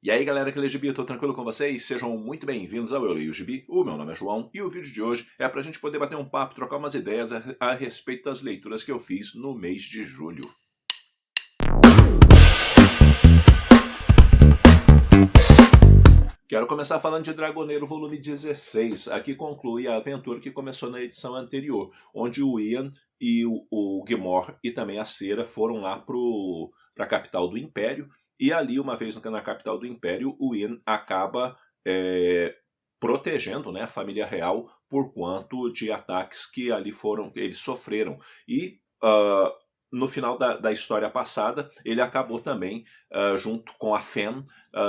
E aí galera que lê Gibi, tô tranquilo com vocês? Sejam muito bem-vindos ao Eu Leio Gibi, o meu nome é João e o vídeo de hoje é pra gente poder bater um papo, trocar umas ideias a respeito das leituras que eu fiz no mês de julho. Quero começar falando de Dragoneiro volume 16, aqui conclui a aventura que começou na edição anterior, onde o Ian e o Guimor e também a Cera foram lá para a capital do Império, e ali, uma vez na capital do Império, o Ian acaba protegendo, né, a família real por quanto de ataques que ali eles sofreram. E no final da história passada, ele acabou também, junto com a Fen,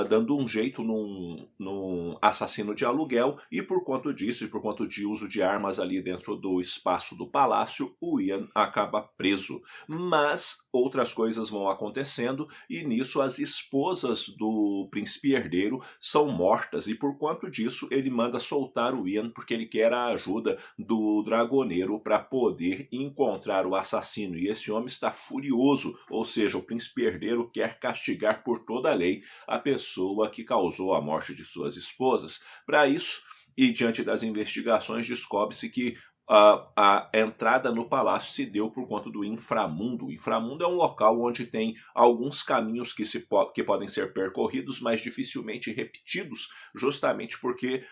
dando um jeito num assassino de aluguel, e por conta disso, e por conta de uso de armas ali dentro do espaço do palácio, o Ian acaba preso. Mas outras coisas vão acontecendo, e nisso as esposas do príncipe herdeiro são mortas, e por conta disso ele manda soltar o Ian, porque ele quer a ajuda do Dragoneiro para poder encontrar o assassino, e esse homem está furioso, ou seja, o príncipe herdeiro quer castigar por toda a lei a pessoa que causou a morte de suas esposas. Para isso, e diante das investigações, descobre-se que a entrada no palácio se deu por conta do inframundo. O inframundo é um local onde tem alguns caminhos que podem ser percorridos, mas dificilmente repetidos, justamente porque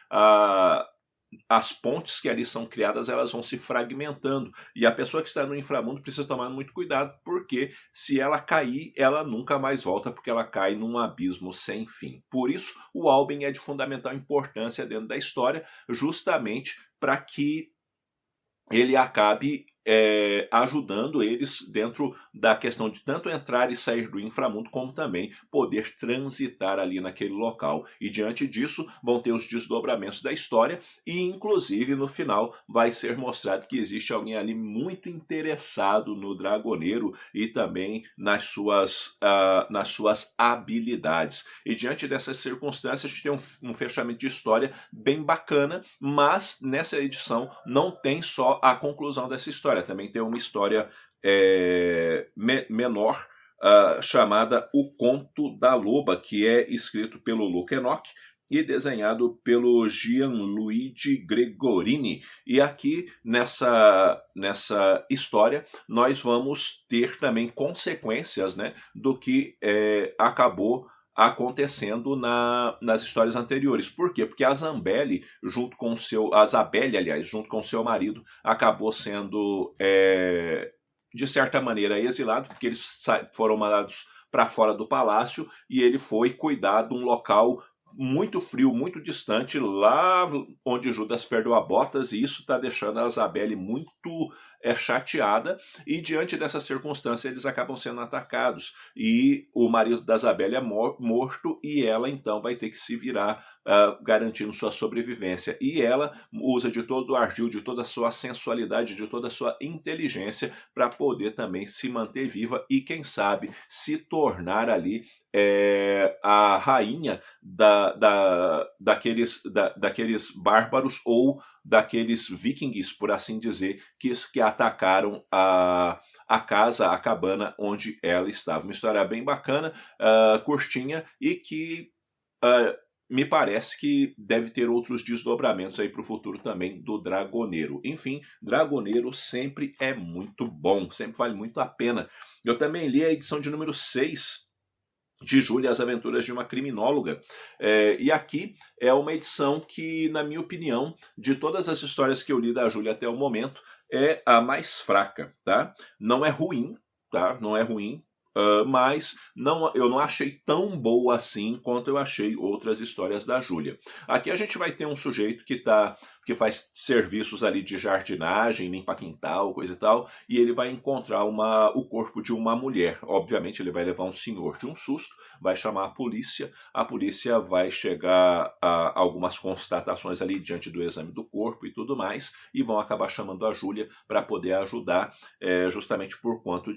as pontes que ali são criadas, elas vão se fragmentando, e a pessoa que está no inframundo precisa tomar muito cuidado, porque se ela cair, ela nunca mais volta, porque ela cai num abismo sem fim. Por isso, o Albin é de fundamental importância dentro da história, justamente para que ele acabe ajudando eles dentro da questão de tanto entrar e sair do inframundo, como também poder transitar ali naquele local. E diante disso vão ter os desdobramentos da história, e inclusive no final vai ser mostrado que existe alguém ali muito interessado no Dragoneiro e também nas suas habilidades. E diante dessas circunstâncias a gente tem um fechamento de história bem bacana, mas nessa edição não tem só a conclusão dessa história, também tem uma história menor, chamada O Conto da Loba, que é escrito pelo Luke Enoch e desenhado pelo Gianluigi Gregorini. E aqui nessa história nós vamos ter também consequências, né, do que acabou acontecendo nas histórias anteriores. Por quê? Porque a Zambelli, a Zabelli, aliás, junto com seu marido, acabou sendo, de certa maneira, exilado, porque eles foram mandados para fora do palácio, e ele foi cuidar de um local muito frio, muito distante, lá onde Judas perdeu a Botas, e isso está deixando a Zabelli muito chateada, e diante dessa circunstância eles acabam sendo atacados, e o marido da Zabelli é morto, e ela então vai ter que se virar, garantindo sua sobrevivência, e ela usa de todo o ardil, de toda a sua sensualidade, de toda a sua inteligência para poder também se manter viva e quem sabe se tornar ali a rainha daqueles bárbaros, ou daqueles vikings, por assim dizer, que atacaram a casa, a cabana onde ela estava. Uma história bem bacana, curtinha, e que me parece que deve ter outros desdobramentos aí para o futuro também do Dragoneiro. Enfim, Dragoneiro sempre é muito bom, sempre vale muito a pena. Eu também li a edição de número 6 de Júlia, As Aventuras de uma Criminóloga, e aqui é uma edição que, na minha opinião, de todas as histórias que eu li da Júlia até o momento, é a mais fraca, tá? Não é ruim, tá? Não é ruim, mas eu não achei tão boa assim quanto eu achei outras histórias da Júlia. Aqui a gente vai ter um sujeito que faz serviços ali de jardinagem, limpa quintal, coisa e tal, e ele vai encontrar o corpo de uma mulher. Obviamente ele vai levar um senhor de um susto, vai chamar a polícia vai chegar a algumas constatações ali diante do exame do corpo e tudo mais, e vão acabar chamando a Júlia para poder ajudar, justamente por conta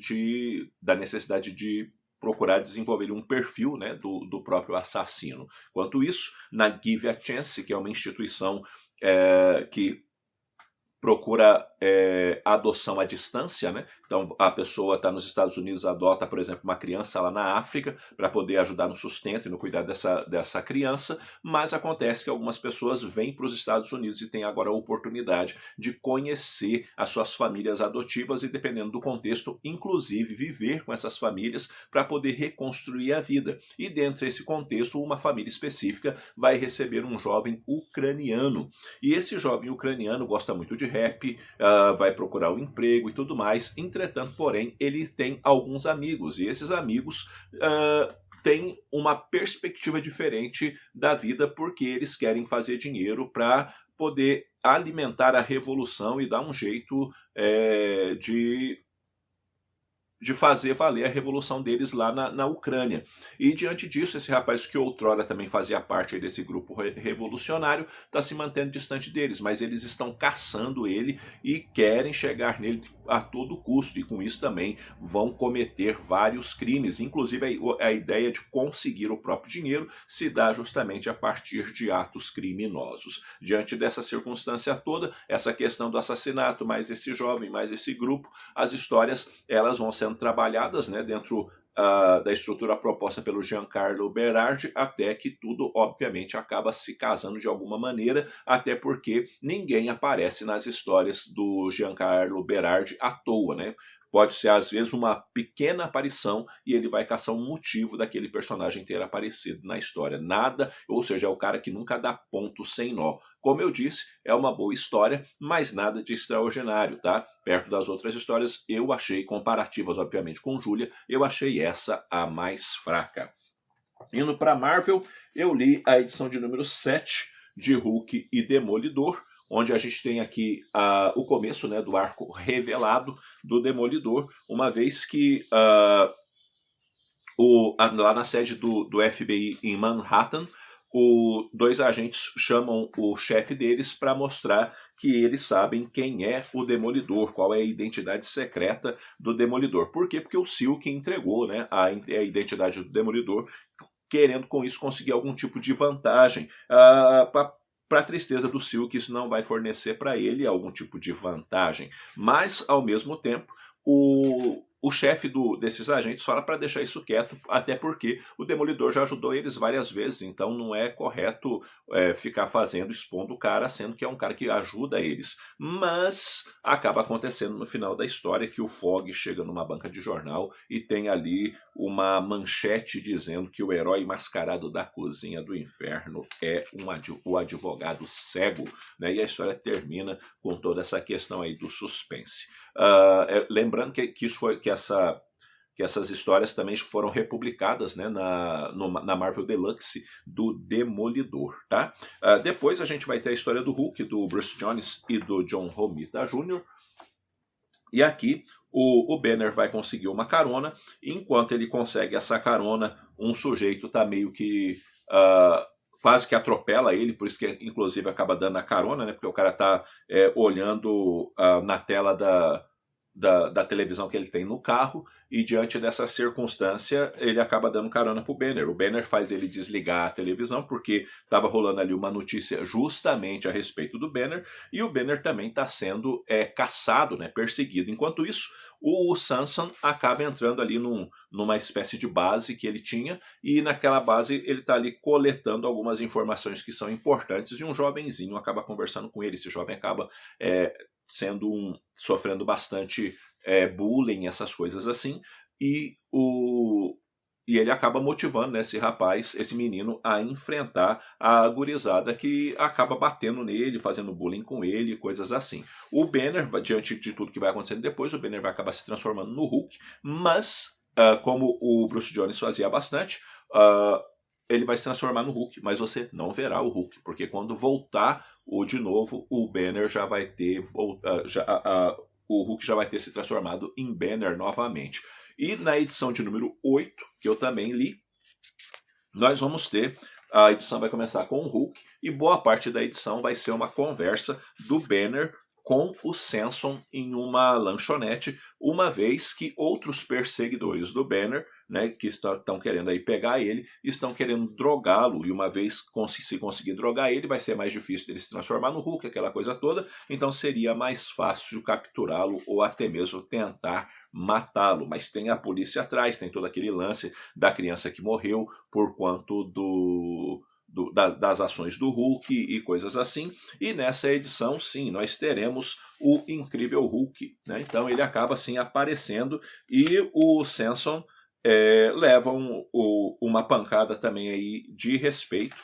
da necessidade de procurar desenvolver um perfil, né, do próprio assassino. Quanto isso, na Give a Chance, que é uma instituição que procura adoção à distância, né? Então a pessoa está nos Estados Unidos, adota, por exemplo, uma criança lá na África para poder ajudar no sustento e no cuidado dessa criança, mas acontece que algumas pessoas vêm para os Estados Unidos e têm agora a oportunidade de conhecer as suas famílias adotivas e, dependendo do contexto, inclusive viver com essas famílias para poder reconstruir a vida. E dentro desse contexto, uma família específica vai receber um jovem ucraniano. E esse jovem ucraniano gosta muito de rap, vai procurar um emprego e tudo mais. Entretanto, porém, ele tem alguns amigos, e esses amigos têm uma perspectiva diferente da vida, porque eles querem fazer dinheiro para poder alimentar a revolução e dar um jeito de fazer valer a revolução deles lá na Ucrânia. E diante disso, esse rapaz que outrora também fazia parte aí desse grupo revolucionário, está se mantendo distante deles, mas eles estão caçando ele e querem chegar nele a todo custo, e com isso também vão cometer vários crimes, inclusive a ideia de conseguir o próprio dinheiro se dá justamente a partir de atos criminosos. Diante dessa circunstância toda, essa questão do assassinato, mais esse jovem, mais esse grupo, as histórias elas vão sendo trabalhadas, né, dentro da estrutura proposta pelo Giancarlo Berardi, até que tudo, obviamente, acaba se casando de alguma maneira, até porque ninguém aparece nas histórias do Giancarlo Berardi à toa, né? Pode ser, às vezes, uma pequena aparição e ele vai caçar um motivo daquele personagem ter aparecido na história. Nada, ou seja, é o cara que nunca dá ponto sem nó. Como eu disse, é uma boa história, mas nada de extraordinário, tá? Perto das outras histórias, eu achei, comparativas, obviamente, com Júlia, eu achei essa a mais fraca. Indo para Marvel, eu li a edição de número 7 de Hulk e Demolidor, onde a gente tem aqui o começo, né, do arco revelado do Demolidor, uma vez que lá na sede do FBI em Manhattan, dois agentes chamam o chefe deles para mostrar que eles sabem quem é o Demolidor, qual é a identidade secreta do Demolidor. Por quê? Porque o Silk entregou, né, a identidade do Demolidor, querendo com isso conseguir algum tipo de vantagem. Para a tristeza do Silk, isso não vai fornecer para ele algum tipo de vantagem. Mas, ao mesmo tempo, o chefe desses agentes fala para deixar isso quieto, até porque o Demolidor já ajudou eles várias vezes, então não é correto ficar expondo o cara, sendo que é um cara que ajuda eles. Mas acaba acontecendo no final da história que o Fog chega numa banca de jornal e tem ali uma manchete dizendo que o herói mascarado da cozinha do inferno é o advogado cego, né? E a história termina com toda essa questão aí do suspense. Lembrando que essas histórias também foram republicadas, né, na Marvel Deluxe do Demolidor, tá? Depois a gente vai ter a história do Hulk, do Bruce Jones e do John Romita Jr., e aqui o Banner vai conseguir uma carona, e enquanto ele consegue essa carona, um sujeito está meio que quase que atropela ele, por isso que inclusive acaba dando a carona, né? Porque o cara está olhando na tela da televisão que ele tem no carro, e diante dessa circunstância ele acaba dando carona pro Banner. O Banner faz ele desligar a televisão porque estava rolando ali uma notícia justamente a respeito do Banner, e o Banner também está sendo caçado, né, perseguido. Enquanto isso, o Samson acaba entrando ali numa espécie de base que ele tinha, e naquela base ele está ali coletando algumas informações que são importantes, e um jovenzinho acaba conversando com ele. Esse jovem acaba sofrendo bastante bullying, essas coisas assim, e ele acaba motivando, né, esse rapaz, esse menino, a enfrentar a gurizada que acaba batendo nele, fazendo bullying com ele, coisas assim. O Banner, diante de tudo que vai acontecendo depois, o Banner vai acabar se transformando no Hulk, mas como o Bruce Jones fazia bastante, ele vai se transformar no Hulk, mas você não verá o Hulk, porque quando voltar de novo, o Banner já vai ter o Hulk já vai ter se transformado em Banner novamente. E na edição de número 8, que eu também li, nós vamos ter, a edição vai começar com o Hulk, e boa parte da edição vai ser uma conversa do Banner com o Samson em uma lanchonete, uma vez que outros perseguidores do Banner né, que estão querendo aí pegar ele, estão querendo drogá-lo, e uma vez se conseguir drogar ele, vai ser mais difícil dele se transformar no Hulk, aquela coisa toda, então seria mais fácil capturá-lo ou até mesmo tentar matá-lo. Mas tem a polícia atrás, tem todo aquele lance da criança que morreu por conta das ações do Hulk e coisas assim. E nessa edição, sim, nós teremos o Incrível Hulk, né? Então ele acaba assim aparecendo e o Samson leva uma pancada também aí de respeito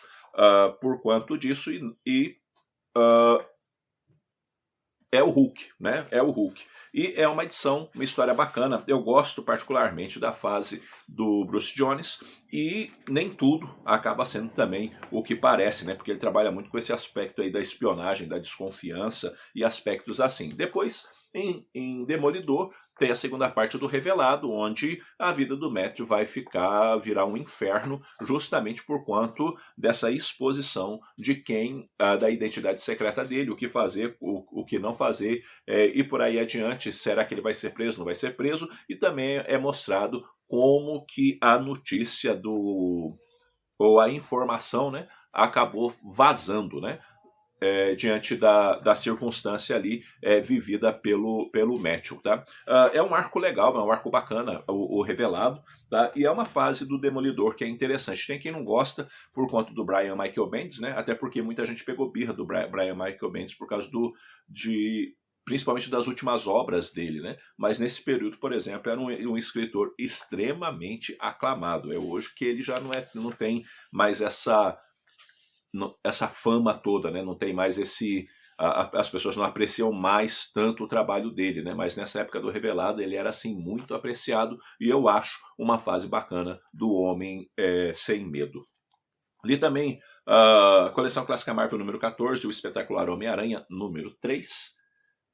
por quanto disso e é o Hulk, né? É o Hulk. E é uma edição, uma história bacana. Eu gosto particularmente da fase do Bruce Jones e nem tudo acaba sendo também o que parece, né? Porque ele trabalha muito com esse aspecto aí da espionagem, da desconfiança e aspectos assim. Depois, em Demolidor, tem a segunda parte do Revelado, onde a vida do Matthew vai virar um inferno, justamente por conta dessa exposição de da identidade secreta dele, o que fazer, o que não fazer, e por aí adiante. Será que ele vai ser preso? Não vai ser preso? E também é mostrado como que a notícia ou a informação, né, acabou vazando, né? Diante da circunstância ali vivida pelo Matthew, tá? É um arco legal, é um arco bacana, o Revelado, tá? E é uma fase do Demolidor que é interessante. Tem quem não gosta por conta do Brian Michael Bendis, né? Até porque muita gente pegou birra do Brian Michael Bendis por causa principalmente das últimas obras dele, né? Mas nesse período, por exemplo, era um escritor extremamente aclamado. É hoje que ele já não tem mais essa fama toda, né? Não tem mais as pessoas não apreciam mais tanto o trabalho dele, né? Mas nessa época do Revelado ele era assim muito apreciado e eu acho uma fase bacana do Homem Sem Medo. Li também a Coleção Clássica Marvel número 14, o Espetacular Homem-Aranha número 3,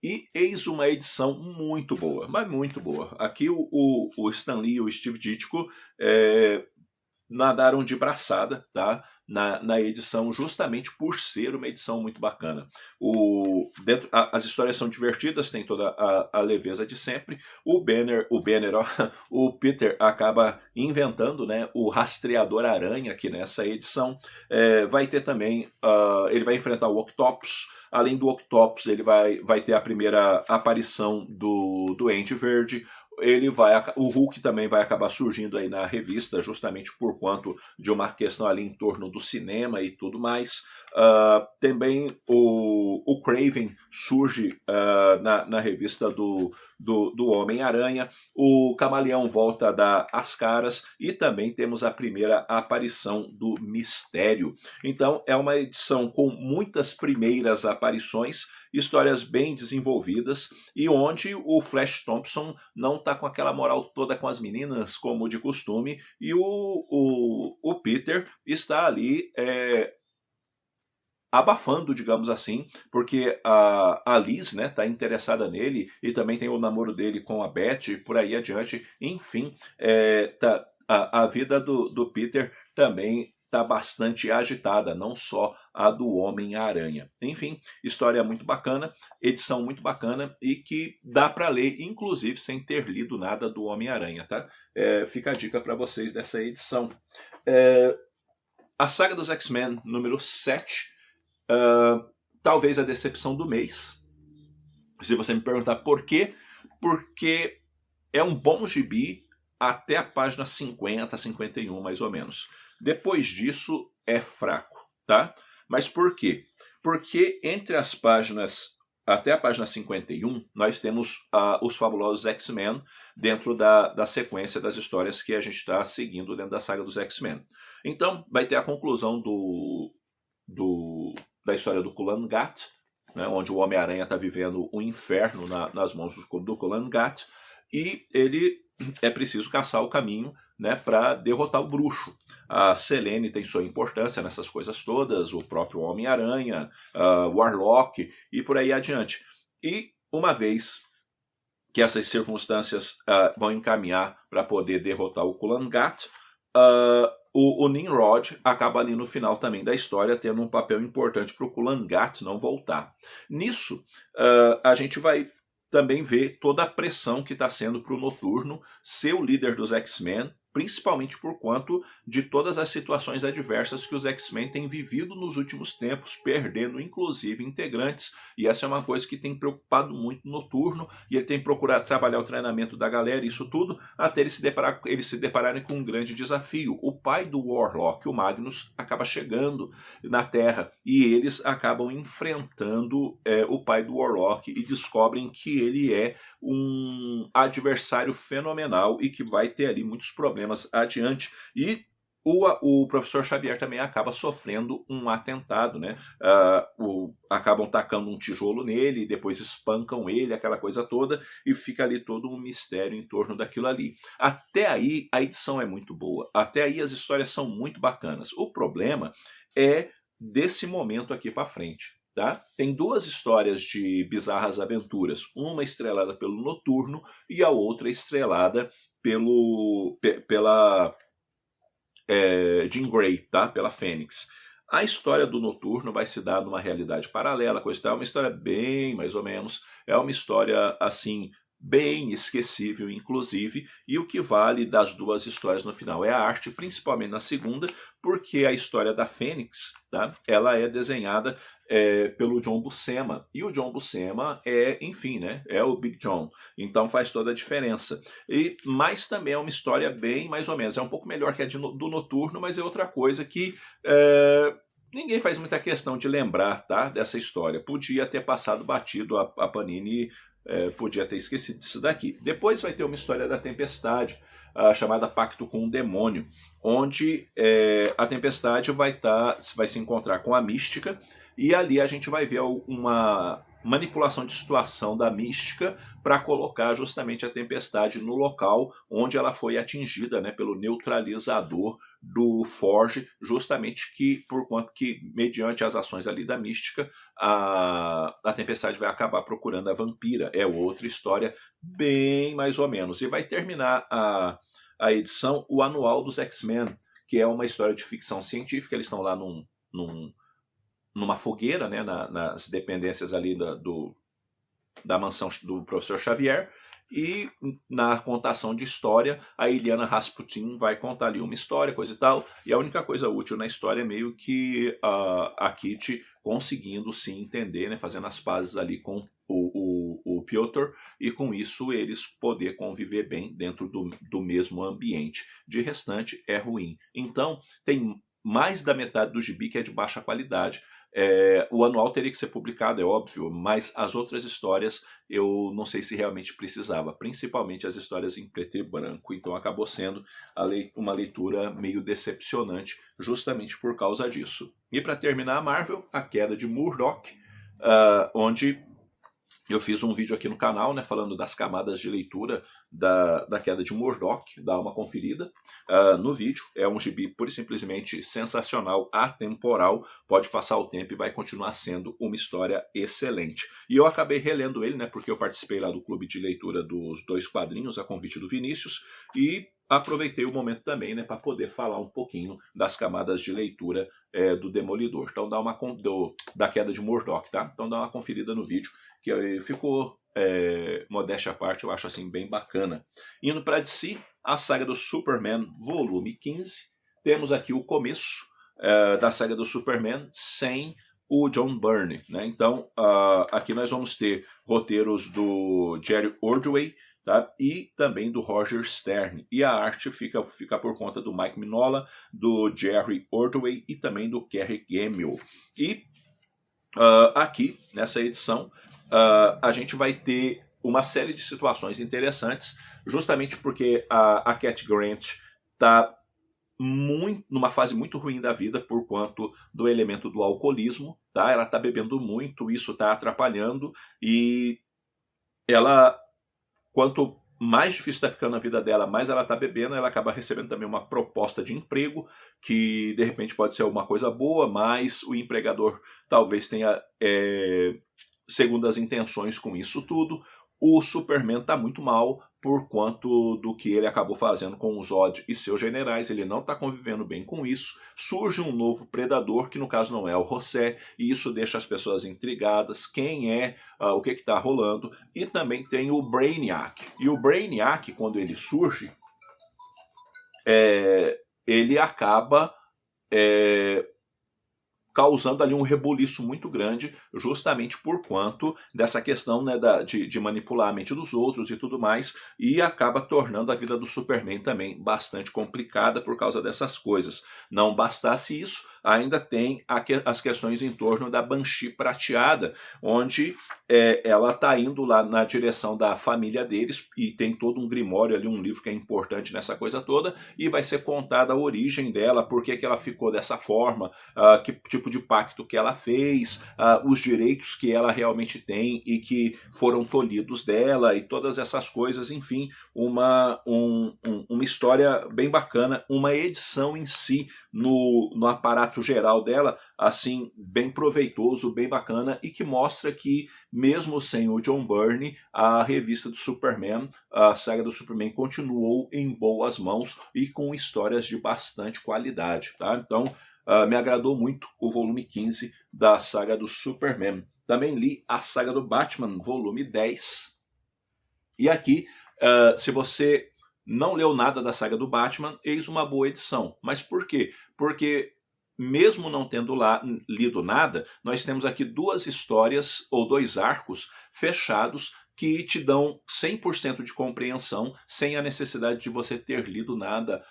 e eis uma edição muito boa, mas muito boa. Aqui o Stan Lee e o Steve Ditko nadaram de braçada, tá? Na edição, justamente por ser uma edição muito bacana. As histórias são divertidas, tem toda a leveza de sempre. O Peter acaba inventando, né, o rastreador aranha aqui nessa edição. Vai ter também, ele vai enfrentar o Octopus. Além do Octopus, ele vai ter a primeira aparição do Duende Verde. O Hulk também vai acabar surgindo aí na revista, justamente por conta de uma questão ali em torno do cinema e tudo mais. Também o Kraven surge na revista do Homem-Aranha. O Camaleão volta a dar as caras e também temos a primeira aparição do Mistério. Então é uma edição com muitas primeiras aparições, histórias bem desenvolvidas e onde o Flash Thompson não está com aquela moral toda com as meninas como de costume e o Peter está ali abafando, digamos assim, porque a Liz, né, tá interessada nele e também tem o namoro dele com a Beth e por aí adiante. Enfim, a vida do Peter também tá bastante agitada, não só a do Homem-Aranha. Enfim, história muito bacana, edição muito bacana e que dá para ler, inclusive, sem ter lido nada do Homem-Aranha, tá? Fica a dica para vocês dessa edição. A Saga dos X-Men número 7, talvez a decepção do mês. Se você me perguntar por quê, porque é um bom gibi até a página 50, 51, mais ou menos. Depois disso é fraco, tá? Mas por quê? Porque entre as páginas, até a página 51, nós temos os fabulosos X-Men dentro da sequência das histórias que a gente está seguindo dentro da saga dos X-Men. Então, vai ter a conclusão da história do Kulan-Gat, né, onde o Homem-Aranha está vivendo um inferno nas mãos do Kulan-Gat, e ele é preciso caçar o caminho, né, para derrotar o bruxo. A Selene tem sua importância nessas coisas todas, o próprio Homem-Aranha, o Warlock e por aí adiante. E uma vez que essas circunstâncias vão encaminhar para poder derrotar o Kulan-Gat, o Nimrod acaba ali no final também da história tendo um papel importante para o Kulan-Gat não voltar. Nisso, a gente vai também ver toda a pressão que está sendo para o Noturno ser o líder dos X-Men principalmente por conta de todas as situações adversas que os X-Men têm vivido nos últimos tempos, perdendo inclusive integrantes, e essa é uma coisa que tem preocupado muito o Noturno, e ele tem procurado trabalhar o treinamento da galera, isso tudo, até eles se depararem com um grande desafio. O pai do Warlock, o Magnus, acaba chegando na Terra, e eles acabam enfrentando o pai do Warlock, e descobrem que ele é um adversário fenomenal, e que vai ter ali muitos problemas adiante, e o professor Xavier também acaba sofrendo um atentado, né? Acabam tacando um tijolo nele, depois espancam ele, aquela coisa toda, e fica ali todo um mistério em torno daquilo ali. Até aí a edição é muito boa, até aí as histórias são muito bacanas. O problema é desse momento aqui para frente. Tá? Tem duas histórias de bizarras aventuras, uma estrelada pelo Noturno e a outra estrelada pela Jean Grey, tá? Pela Fênix. A história do Noturno vai se dar numa realidade paralela, coisa tal, é uma história bem mais ou menos, é uma história assim bem esquecível, inclusive, e o que vale das duas histórias no final é a arte, principalmente na segunda, porque a história da Fênix, tá? Ela é desenhada pelo John Buscema, e o John Buscema enfim, né? É o Big John, então faz toda a diferença. Mas também é uma história bem mais ou menos, é um pouco melhor que a do Noturno, mas é outra coisa que ninguém faz muita questão de lembrar, tá? Dessa história. Podia ter passado batido, a Panini podia ter esquecido disso daqui. Depois vai ter uma história da Tempestade, chamada Pacto com o Demônio, onde a Tempestade vai se encontrar com a Mística, e ali a gente vai ver uma manipulação de situação da Mística para colocar justamente a Tempestade no local onde ela foi atingida, né, pelo neutralizador do Forge, justamente por conta que, mediante as ações ali da Mística, a Tempestade vai acabar procurando a Vampira. É outra história bem mais ou menos. E vai terminar a edição, o Anual dos X-Men, que é uma história de ficção científica. Eles estão lá numa fogueira, né, nas dependências ali da mansão do professor Xavier, e na contação de história, a Iliana Rasputin vai contar ali uma história, coisa e tal, e a única coisa útil na história é meio que a Kitty conseguindo se entender, né, fazendo as pazes ali com o Piotr, e com isso eles poder conviver bem dentro do mesmo ambiente. De restante, é ruim. Então, tem mais da metade do gibi que é de baixa qualidade. O anual teria que ser publicado, é óbvio, mas as outras histórias eu não sei se realmente precisava, principalmente as histórias em preto e branco, então acabou sendo uma leitura meio decepcionante justamente por causa disso. E para terminar a Marvel, A Queda de Murdoch, onde eu fiz um vídeo aqui no canal, né, falando das camadas de leitura da Queda de Murdoch, dá uma conferida no vídeo. É um gibi pura e simplesmente sensacional, atemporal, pode passar o tempo e vai continuar sendo uma história excelente. E eu acabei relendo ele, né, porque eu participei lá do clube de leitura dos 2 quadrinhos, a convite do Vinícius, e aproveitei o momento também, né, para poder falar um pouquinho das camadas de leitura do Demolidor. Então da Queda de Murdoch, tá? Então dá uma conferida no vídeo, que ficou, modéstia à parte, eu acho assim bem bacana. Indo para DC, a saga do Superman, volume 15. Temos aqui o começo da saga do Superman sem o John Byrne, né? Então, aqui nós vamos ter roteiros do Jerry Ordway, tá? E também do Roger Stern. E a arte fica por conta do Mike Mignola, do Jerry Ordway e também do Kerry Gamble. E aqui, nessa edição, a gente vai ter uma série de situações interessantes, justamente porque a Cat Grant está numa fase muito ruim da vida por conta do elemento do alcoolismo, tá? Ela está bebendo muito, isso está atrapalhando, e ela, quanto mais difícil está ficando a vida dela, mais ela está bebendo, ela acaba recebendo também uma proposta de emprego, que de repente pode ser uma coisa boa, mas o empregador talvez tenha segundas intenções com isso tudo. O Superman está muito mal por quanto do que ele acabou fazendo com o Zod e seus generais. Ele não está convivendo bem com isso. Surge um novo predador, que no caso não é o José, e isso deixa as pessoas intrigadas. Quem é? O que está rolando? E também tem o Brainiac. E o Brainiac, quando ele surge, ele acaba causando ali um rebuliço muito grande, justamente por quanto dessa questão, né, de manipular a mente dos outros e tudo mais, e acaba tornando a vida do Superman também bastante complicada por causa dessas coisas. Não bastasse isso, ainda tem as questões em torno da Banshee prateada, onde ela está indo lá na direção da família deles, e tem todo um grimório ali, um livro que é importante nessa coisa toda, e vai ser contada a origem dela, por que ela ficou dessa forma, que tipo de pacto que ela fez, os direitos que ela realmente tem e que foram tolhidos dela, e todas essas coisas, enfim, uma história bem bacana, uma edição em si no aparato geral dela, assim, bem proveitoso, bem bacana, e que mostra que mesmo sem o John Byrne, a revista do Superman, a saga do Superman, continuou em boas mãos e com histórias de bastante qualidade, tá? Então, me agradou muito o volume 15 da saga do Superman. Também li a saga do Batman, volume 10. E aqui, se você não leu nada da saga do Batman, eis uma boa edição. Mas por quê? Porque mesmo não tendo lido nada, nós temos aqui duas histórias ou dois arcos fechados que te dão 100% de compreensão sem a necessidade de você ter lido nada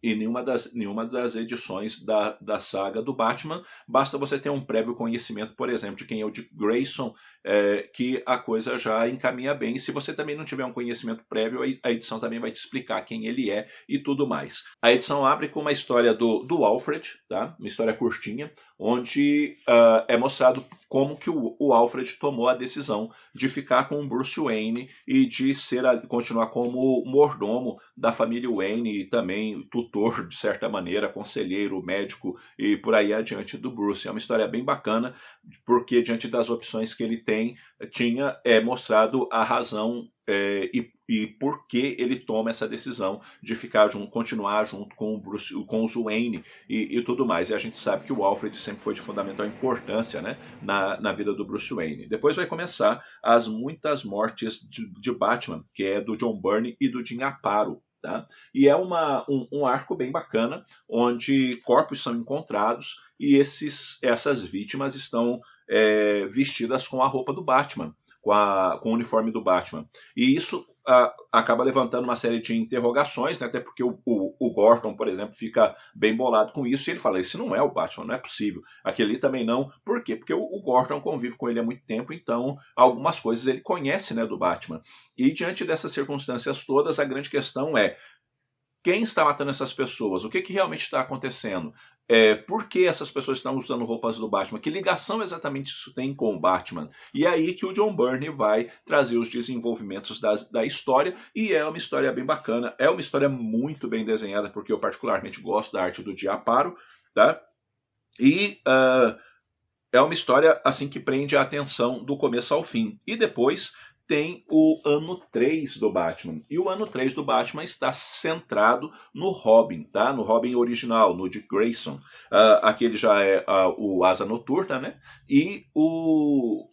em nenhuma das edições da saga do Batman. Basta você ter um prévio conhecimento, por exemplo, de quem é o Dick Grayson, que a coisa já encaminha bem. E se você também não tiver um conhecimento prévio, a edição também vai te explicar quem ele é e tudo mais. A edição abre com uma história do Alfred, tá? Uma história curtinha, onde é mostrado como que o Alfred tomou a decisão de ficar com o Bruce Wayne e de continuar como mordomo da família Wayne e também tutor, de certa maneira, conselheiro, médico e por aí adiante do Bruce. É uma história bem bacana, porque diante das opções que ele tinha mostrado a razão e por que ele toma essa decisão de continuar junto com os Wayne e tudo mais. E a gente sabe que o Alfred sempre foi de fundamental importância, né, na vida do Bruce Wayne. Depois vai começar as muitas mortes de Batman, que é do John Byrne e do Jim Aparo. Tá? E é um arco bem bacana, onde corpos são encontrados e essas vítimas estão vestidas com a roupa do Batman, com o uniforme do Batman. E isso acaba levantando uma série de interrogações, né? Até porque o Gordon, por exemplo, fica bem bolado com isso, e ele fala, esse não é o Batman, não é possível. Aquele ali também não. Por quê? Porque o Gordon convive com ele há muito tempo, então algumas coisas ele conhece, né, do Batman. E diante dessas circunstâncias todas, a grande questão é, quem está matando essas pessoas? O que realmente está acontecendo? Por que essas pessoas estão usando roupas do Batman? Que ligação exatamente isso tem com o Batman? E é aí que o John Byrne vai trazer os desenvolvimentos da história, e é uma história bem bacana, é uma história muito bem desenhada, porque eu particularmente gosto da arte do Jim Aparo, tá? E é uma história assim que prende a atenção do começo ao fim. E depois tem o ano 3 do Batman. E o ano 3 do Batman está centrado no Robin, tá? No Robin original, no Dick Grayson. Aquele já é o Asa Noturna, né? E o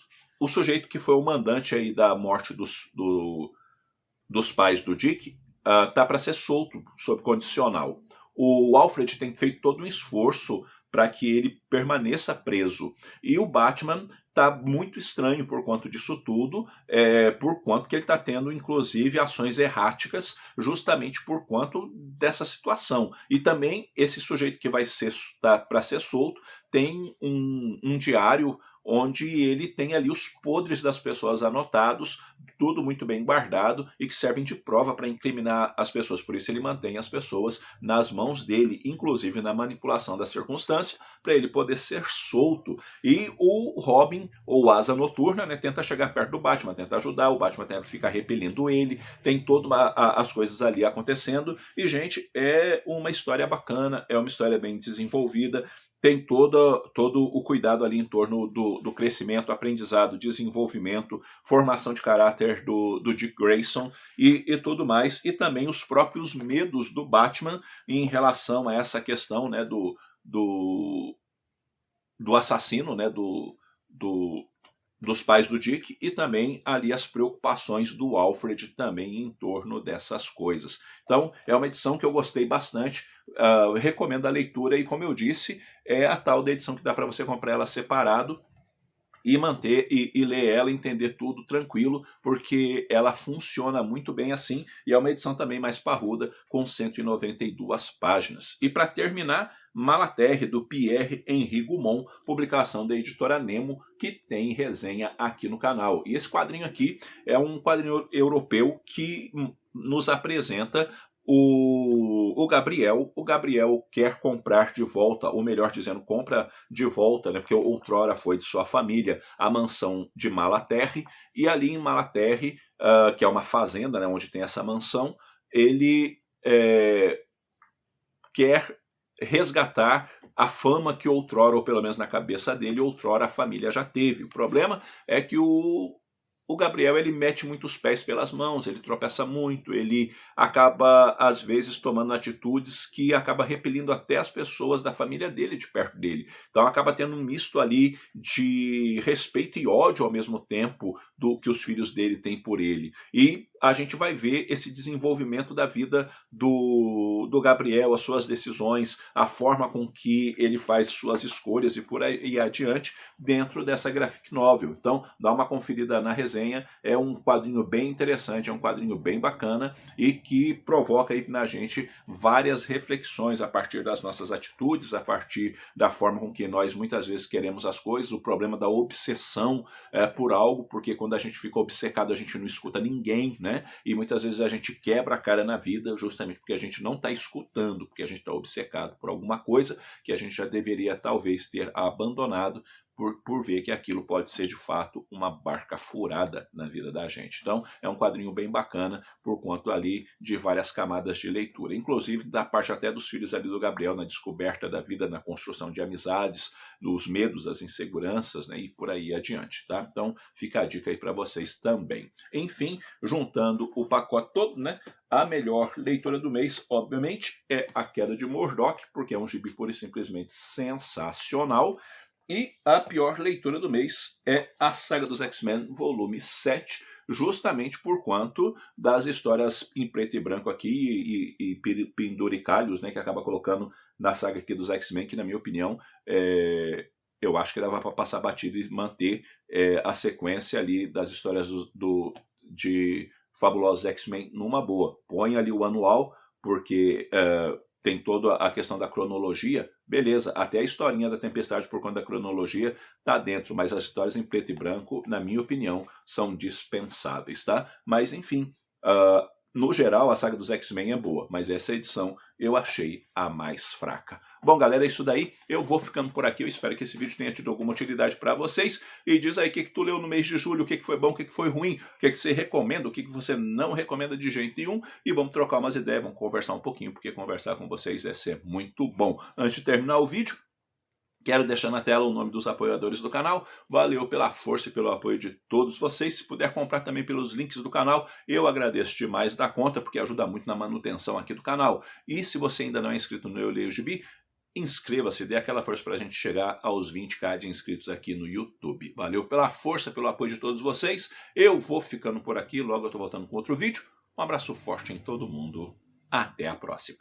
sujeito que foi o mandante aí da morte dos pais do Dick tá para ser solto sob condicional. O Alfred tem feito todo um esforço para que ele permaneça preso. E o Batman está muito estranho por conta disso tudo, por quanto que ele está tendo, inclusive, ações erráticas, justamente por conta dessa situação. E também esse sujeito que vai para ser solto tem um diário onde ele tem ali os podres das pessoas anotados, tudo muito bem guardado e que servem de prova para incriminar as pessoas. Por isso ele mantém as pessoas nas mãos dele, inclusive na manipulação da circunstância, para ele poder ser solto. E o Robin, ou Asa Noturna, né, tenta chegar perto do Batman, tenta ajudar, o Batman fica repelindo ele, tem todas as coisas ali acontecendo. E, gente, é uma história bacana, é uma história bem desenvolvida, tem todo o cuidado ali em torno do crescimento, aprendizado, desenvolvimento, formação de caráter do Dick Grayson e tudo mais, e também os próprios medos do Batman em relação a essa questão, né, do assassino, né, do dos pais do Dick e também ali as preocupações do Alfred também em torno dessas coisas. Então é uma edição que eu gostei bastante, recomendo a leitura e, como eu disse, é a tal da edição que dá para você comprar ela separado e manter e ler ela, entender tudo tranquilo, porque ela funciona muito bem assim, e é uma edição também mais parruda, com 192 páginas. E para terminar, Malaterre, do Pierre-Henri Gumont, publicação da editora Nemo, que tem resenha aqui no canal. E esse quadrinho aqui é um quadrinho europeu que nos apresenta o Gabriel. O Gabriel quer comprar de volta, ou melhor dizendo, compra de volta, né, porque outrora foi de sua família, a mansão de Malaterre, e ali em Malaterre, que é uma fazenda, né, onde tem essa mansão, ele quer resgatar a fama que outrora, ou pelo menos na cabeça dele, outrora a família já teve. O problema é que o Gabriel, ele mete muitos pés pelas mãos, ele tropeça muito, ele acaba, às vezes, tomando atitudes que acaba repelindo até as pessoas da família dele, de perto dele. Então acaba tendo um misto ali de respeito e ódio ao mesmo tempo do que os filhos dele têm por ele. E a gente vai ver esse desenvolvimento da vida do Gabriel, as suas decisões, a forma com que ele faz suas escolhas e por aí adiante dentro dessa graphic novel. Então dá uma conferida na resenha, é um quadrinho bem interessante, é um quadrinho bem bacana e que provoca aí na gente várias reflexões a partir das nossas atitudes, a partir da forma com que nós muitas vezes queremos as coisas, o problema da obsessão por algo, porque quando a gente fica obcecado a gente não escuta ninguém, né? E muitas vezes a gente quebra a cara na vida justamente porque a gente não está escutando, porque a gente está obcecado por alguma coisa que a gente já deveria talvez ter abandonado por ver que aquilo pode ser de fato uma barca furada na vida da gente. Então é um quadrinho bem bacana por conta ali de várias camadas de leitura, inclusive da parte até dos filhos ali do Gabriel na descoberta da vida, na construção de amizades, dos medos, das inseguranças, né, e por aí adiante, tá? Então fica a dica aí para vocês também. Enfim, juntando o pacote todo, né, a melhor leitura do mês, obviamente, é A Queda de Murdoch, porque é um gibi pura e simplesmente sensacional. E a pior leitura do mês é A Saga dos X-Men, volume 7, justamente por quanto das histórias em preto e branco aqui e penduricalhos, né, que acaba colocando na saga aqui dos X-Men, que na minha opinião, eu acho que dava para passar batido e manter a sequência ali das histórias de Fabulosos X-Men numa boa. Põe ali o anual, porque tem toda a questão da cronologia, beleza, até a historinha da Tempestade por conta da cronologia tá dentro, mas as histórias em preto e branco, na minha opinião, são dispensáveis, tá? Mas enfim, no geral a saga dos X-Men é boa, mas essa edição eu achei a mais fraca. Bom, galera, é isso daí. Eu vou ficando por aqui. Eu espero que esse vídeo tenha tido alguma utilidade para vocês. E diz aí o que tu leu no mês de julho, o que foi bom, o que foi ruim, o que você recomenda, o que você não recomenda de jeito nenhum. E vamos trocar umas ideias, vamos conversar um pouquinho, porque conversar com vocês é sempre muito bom. Antes de terminar o vídeo, quero deixar na tela o nome dos apoiadores do canal. Valeu pela força e pelo apoio de todos vocês. Se puder comprar também pelos links do canal, eu agradeço demais da conta, porque ajuda muito na manutenção aqui do canal. E se você ainda não é inscrito no Eu Leio Gibi, inscreva-se, dê aquela força para a gente chegar aos 20k de inscritos aqui no YouTube. Valeu pela força, pelo apoio de todos vocês. Eu vou ficando por aqui, logo eu estou voltando com outro vídeo. Um abraço forte em todo mundo. Até a próxima.